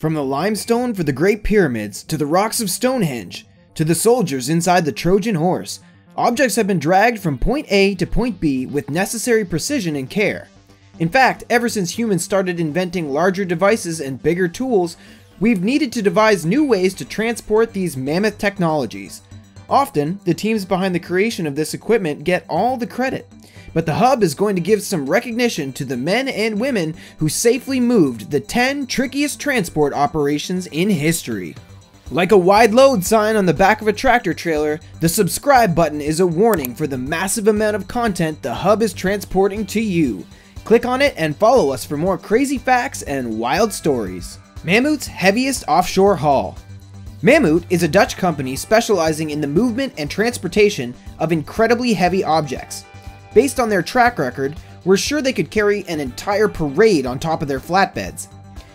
From the limestone for the Great Pyramids, to the rocks of Stonehenge, to the soldiers inside the Trojan Horse, objects have been dragged from point A to point B with necessary precision and care. In fact, ever since humans started inventing larger devices and bigger tools, we've needed to devise new ways to transport these mammoth technologies. Often, the teams behind the creation of this equipment get all the credit, but the Hub is going to give some recognition to the men and women who safely moved the 10 trickiest transport operations in history. Like a wide load sign on the back of a tractor trailer, the subscribe button is a warning for the massive amount of content the Hub is transporting to you. Click on it and follow us for more crazy facts and wild stories. MAMMOET'S heaviest offshore haul. MAMMOET is a Dutch company specializing in the movement and transportation of incredibly heavy objects. Based on their track record, we're sure they could carry an entire parade on top of their flatbeds.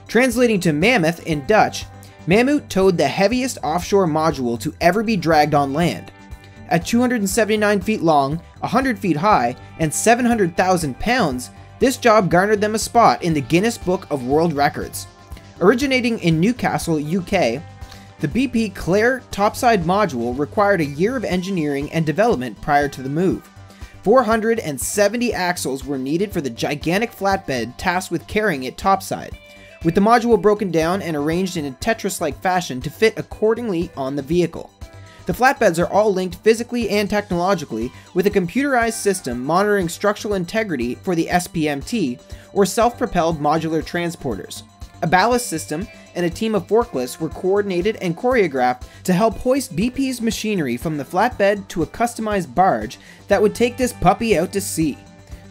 Translating to mammoth in Dutch, MAMMOET towed the heaviest offshore module to ever be dragged on land. At 279 feet long, 100 feet high, and 700,000 pounds, this job garnered them a spot in the Guinness Book of World Records. Originating in Newcastle, UK, the BP Clare topside module required a year of engineering and development prior to the move. 470 axles were needed for the gigantic flatbed tasked with carrying it topside, with the module broken down and arranged in a Tetris-like fashion to fit accordingly on the vehicle. The flatbeds are all linked physically and technologically with a computerized system monitoring structural integrity for the SPMT, or self-propelled modular transporters. A ballast system and a team of forklifts were coordinated and choreographed to help hoist BP's machinery from the flatbed to a customized barge that would take this puppy out to sea.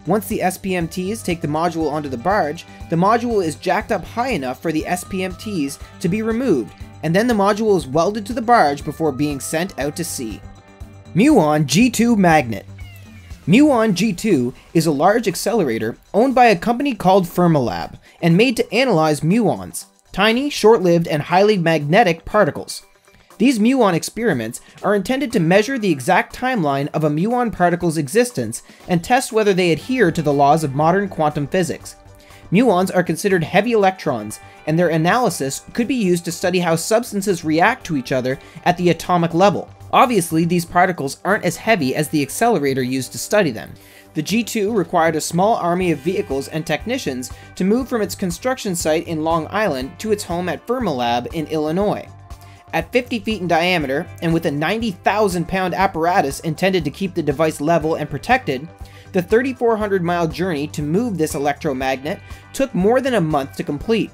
Once the SPMTs take the module onto the barge, the module is jacked up high enough for the SPMTs to be removed, and then the module is welded to the barge before being sent out to sea. MUON G2 Magnet. MUON G2 is a large accelerator owned by a company called Fermilab and made to analyze muons, tiny, short-lived, and highly magnetic particles. These muon experiments are intended to measure the exact timeline of a muon particle's existence and test whether they adhere to the laws of modern quantum physics. Muons are considered heavy electrons, and their analysis could be used to study how substances react to each other at the atomic level. Obviously, these particles aren't as heavy as the accelerator used to study them. The G2 required a small army of vehicles and technicians to move from its construction site in Long Island to its home at Fermilab in Illinois. At 50 feet in diameter, and with a 90,000-pound apparatus intended to keep the device level and protected, the 3,400-mile journey to move this electromagnet took more than a month to complete.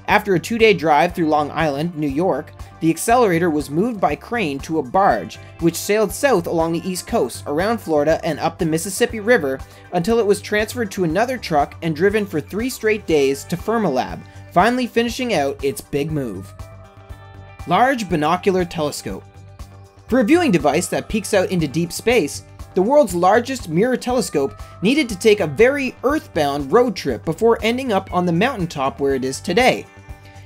After a 2-day drive through Long Island, New York, the accelerator was moved by crane to a barge, which sailed south along the East Coast, around Florida, and up the Mississippi River until it was transferred to another truck and driven for 3 straight days to Fermilab, finally finishing out its big move. Large Binocular Telescope. For a viewing device that peeks out into deep space, the world's largest mirror telescope needed to take a very earthbound road trip before ending up on the mountaintop where it is today.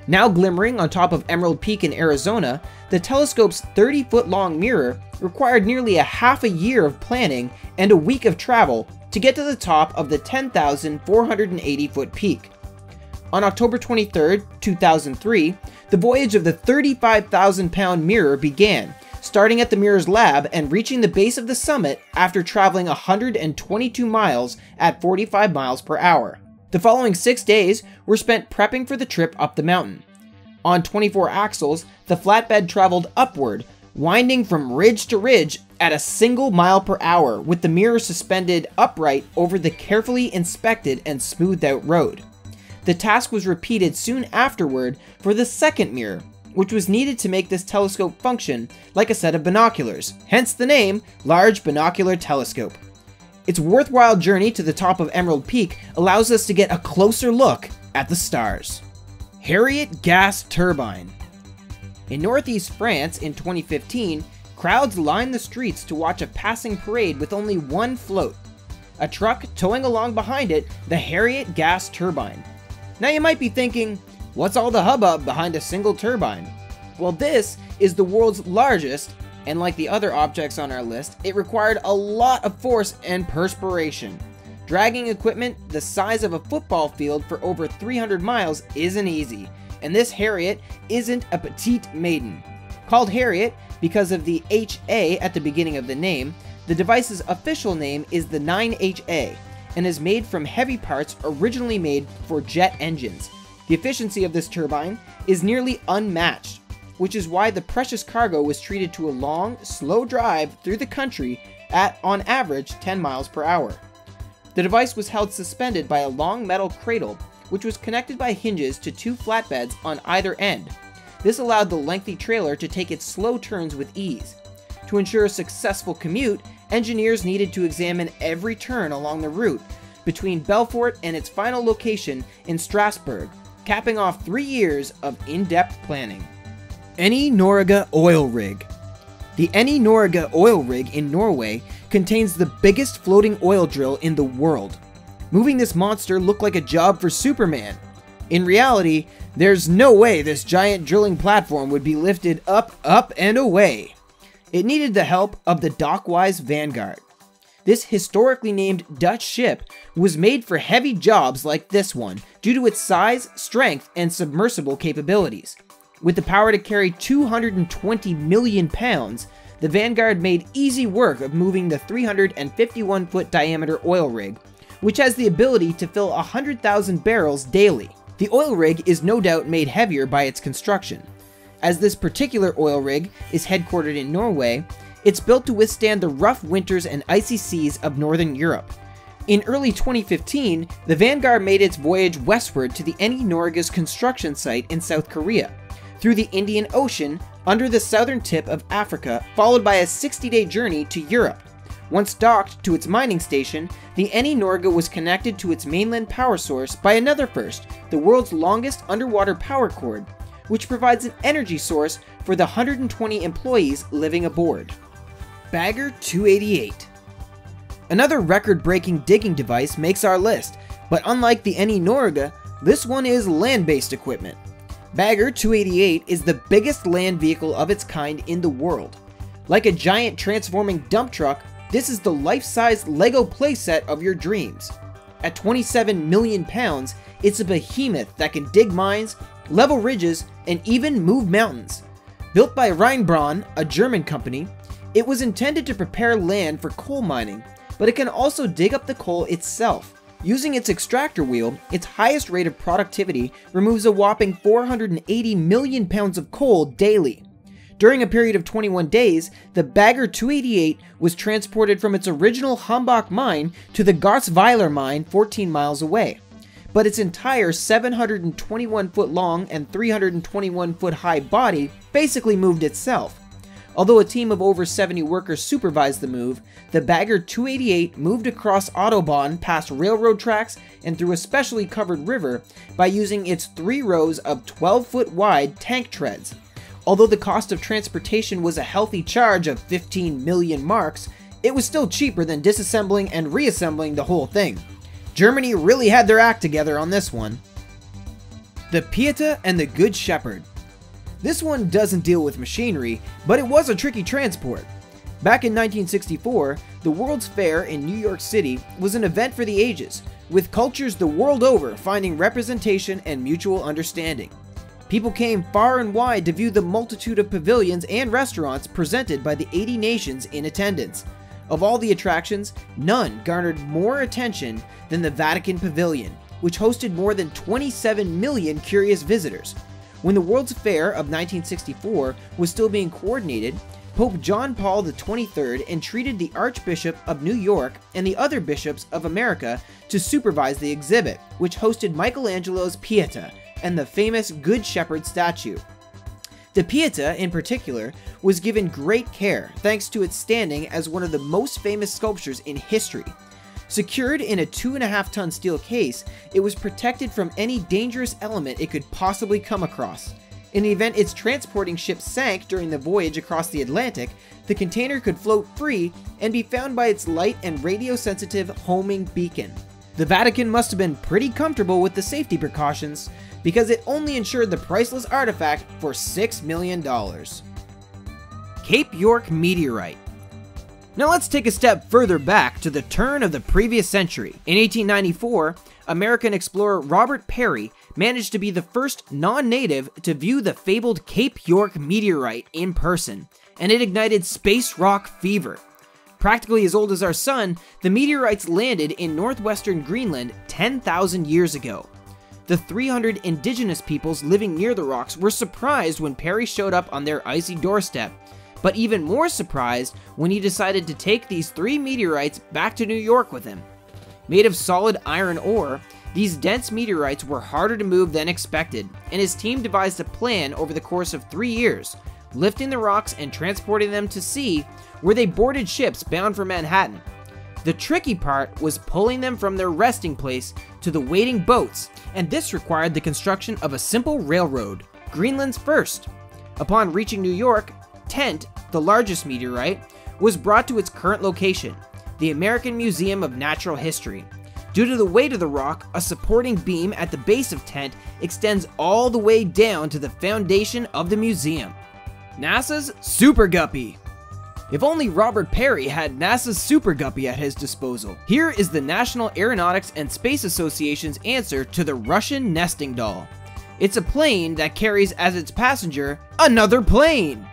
Now glimmering on top of Emerald Peak in Arizona, the telescope's 30-foot-long mirror required nearly a half a year of planning and a week of travel to get to the top of the 10,480-foot peak. On October 23, 2003, the voyage of the 35,000-pound mirror began, starting at the mirror's lab and reaching the base of the summit after traveling 122 miles at 45 miles per hour. The following 6 days were spent prepping for the trip up the mountain. On 24 axles, the flatbed traveled upward, winding from ridge to ridge at a single mile per hour, with the mirror suspended upright over the carefully inspected and smoothed out road. The task was repeated soon afterward for the second mirror, which was needed to make this telescope function like a set of binoculars, hence the name Large Binocular Telescope. Its worthwhile journey to the top of Emerald Peak allows us to get a closer look at the stars. HARRIET gas turbine. In northeast France in 2015, crowds lined the streets to watch a passing parade with only one float. A truck towing along behind it the HARRIET gas turbine. Now you might be thinking, what's all the hubbub behind a single turbine? Well, this is the world's largest, and like the other objects on our list, it required a lot of force and perspiration. Dragging equipment the size of a football field for over 300 miles isn't easy. and this Harriet isn't a petite maiden. Called Harriet because of the HA at the beginning of the name, the device's official name is the 9HA and is made from heavy parts originally made for jet engines. The efficiency of this turbine is nearly unmatched, which is why the precious cargo was treated to a long, slow drive through the country at, on average, 10 miles per hour. The device was held suspended by a long metal cradle, which was connected by hinges to two flatbeds on either end. This allowed the lengthy trailer to take its slow turns with ease. To ensure a successful commute, engineers needed to examine every turn along the route between Belfort and its final location in Strasbourg, capping off 3 years of in-depth planning. Eni Norge Oil Rig. The Eni Norge Oil Rig in Norway contains the biggest floating oil drill in the world. Moving this monster looked like a job for Superman. In reality, there's no way this giant drilling platform would be lifted up, and away. It needed the help of the Dockwise Vanguard. This historically named Dutch ship was made for heavy jobs like this one due to its size, strength, and submersible capabilities. With the power to carry 220 million pounds, the Vanguard made easy work of moving the 351-foot diameter oil rig, which has the ability to fill 100,000 barrels daily. The oil rig is no doubt made heavier by its construction. As this particular oil rig is headquartered in Norway, it's built to withstand the rough winters and icy seas of northern Europe. In early 2015, the Vanguard made its voyage westward to the Eni Norge's construction site in South Korea, through the Indian Ocean, under the southern tip of Africa, followed by a 60-day journey to Europe. Once docked to its mining station, the Eni Norge was connected to its mainland power source by another first, the world's longest underwater power cord, which provides an energy source for the 120 employees living aboard. Bagger 288. Another record-breaking digging device makes our list, but unlike the Eni Norge, this one is land-based equipment. Bagger 288 is the biggest land vehicle of its kind in the world. Like a giant transforming dump truck, this is the life-size Lego playset of your dreams. At 27 million pounds, it's a behemoth that can dig mines, level ridges, and even move mountains. Built by Rheinbraun, a German company, it was intended to prepare land for coal mining, but it can also dig up the coal itself. Using its extractor wheel, its highest rate of productivity removes a whopping 480 million pounds of coal daily. During a period of 21 days, the Bagger 288 was transported from its original Hambach mine to the Garsweiler mine 14 miles away. But its entire 721-foot long and 321-foot high body basically moved itself. Although a team of over 70 workers supervised the move, the Bagger 288 moved across Autobahn past railroad tracks and through a specially covered river by using its 3 rows of 12-foot wide tank treads. Although the cost of transportation was a healthy charge of 15 million marks, it was still cheaper than disassembling and reassembling the whole thing. Germany really had their act together on this one. The PIETA and the Good Shepherd. This one doesn't deal with machinery, but it was a tricky transport. Back in 1964, the World's Fair in New York City was an event for the ages, with cultures the world over finding representation and mutual understanding. People came far and wide to view the multitude of pavilions and restaurants presented by the 80 nations in attendance. Of all the attractions, none garnered more attention than the Vatican Pavilion, which hosted more than 27 million curious visitors. When the World's Fair of 1964 was still being coordinated, Pope John Paul XXIII entreated the Archbishop of New York and the other bishops of America to supervise the exhibit, which hosted Michelangelo's Pieta and the famous Good Shepherd statue. The Pieta, in particular, was given great care thanks to its standing as one of the most famous sculptures in history. Secured in a 2.5-ton steel case, it was protected from any dangerous element it could possibly come across. In the event its transporting ship sank during the voyage across the Atlantic, the container could float free and be found by its light and radio-sensitive homing beacon. The Vatican must have been pretty comfortable with the safety precautions, because it only insured the priceless artifact for $6 million. Cape York Meteorite. Now let's take a step further back to the turn of the previous century. In 1894, American explorer Robert Peary managed to be the first non-native to view the fabled Cape York meteorite in person, and it ignited space rock fever. Practically as old as our sun, the meteorites landed in northwestern Greenland 10,000 years ago. The 300 indigenous peoples living near the rocks were surprised when Perry showed up on their icy doorstep, but even more surprised when he decided to take these 3 meteorites back to New York with him. Made of solid iron ore, these dense meteorites were harder to move than expected, and his team devised a plan over the course of 3 years, lifting the rocks and transporting them to sea, where they boarded ships bound for Manhattan. The tricky part was pulling them from their resting place to the waiting boats, and this required the construction of a simple railroad, Greenland's first. Upon reaching New York, Tent, the largest meteorite, was brought to its current location, the American Museum of Natural History. Due to the weight of the rock, a supporting beam at the base of Tent extends all the way down to the foundation of the museum. NASA's Super Guppy. If only Robert Peary had NASA's Super Guppy at his disposal. Here is the National Aeronautics and Space Association's answer to the Russian nesting doll. It's a plane that carries as its passenger another plane!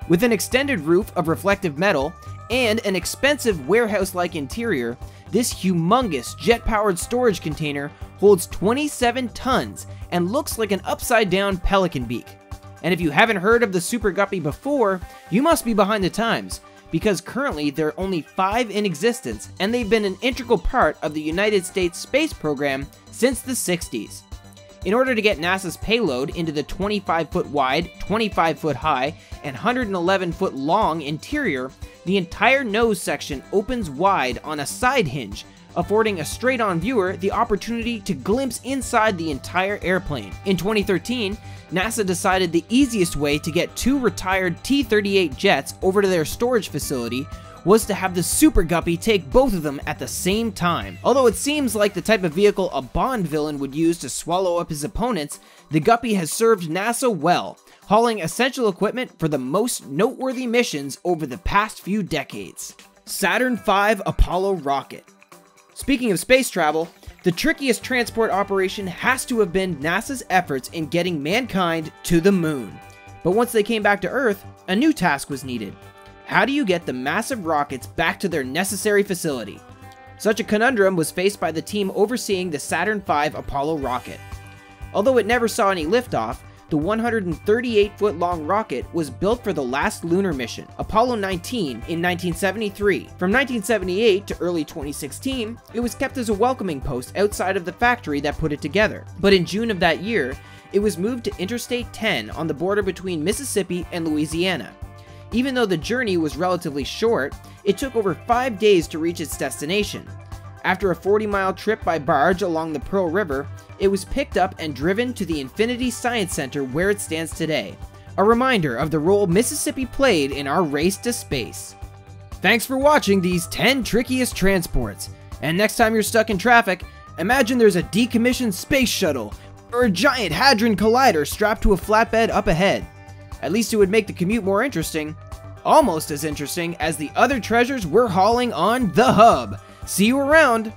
With an extended roof of reflective metal and an expensive warehouse-like interior, this humongous jet-powered storage container holds 27 tons and looks like an upside-down pelican beak. And if you haven't heard of the Super Guppy before, you must be behind the times, because currently there are only 5 in existence, and they've been an integral part of the United States space program since the 60s. In order to get NASA's payload into the 25-foot wide, 25-foot high, and 111-foot long interior, the entire nose section opens wide on a side hinge, affording a straight-on viewer the opportunity to glimpse inside the entire airplane. In 2013, NASA decided the easiest way to get 2 retired T-38 jets over to their storage facility was to have the Super Guppy take both of them at the same time. Although it seems like the type of vehicle a Bond villain would use to swallow up his opponents, the Guppy has served NASA well, hauling essential equipment for the most noteworthy missions over the past few decades. Saturn V Apollo rocket. Speaking of space travel, the trickiest transport operation has to have been NASA's efforts in getting mankind to the moon. But once they came back to Earth, a new task was needed. How do you get the massive rockets back to their necessary facility? Such a conundrum was faced by the team overseeing the Saturn V Apollo rocket. Although it never saw any liftoff, the 138-foot-long rocket was built for the last lunar mission, Apollo 19, in 1973. From 1978 to early 2016, it was kept as a welcoming post outside of the factory that put it together. But in June of that year, it was moved to Interstate 10 on the border between Mississippi and Louisiana. Even though the journey was relatively short, it took over 5 days to reach its destination. After a 40-mile trip by barge along the Pearl River, it was picked up and driven to the Infinity Science Center where it stands today, a reminder of the role Mississippi played in our race to space. Thanks for watching these 10 trickiest transports, and next time you're stuck in traffic, imagine there's a decommissioned space shuttle or a giant hadron collider strapped to a flatbed up ahead. At least it would make the commute more interesting, almost as interesting as the other treasures we're hauling on the hub. See you around!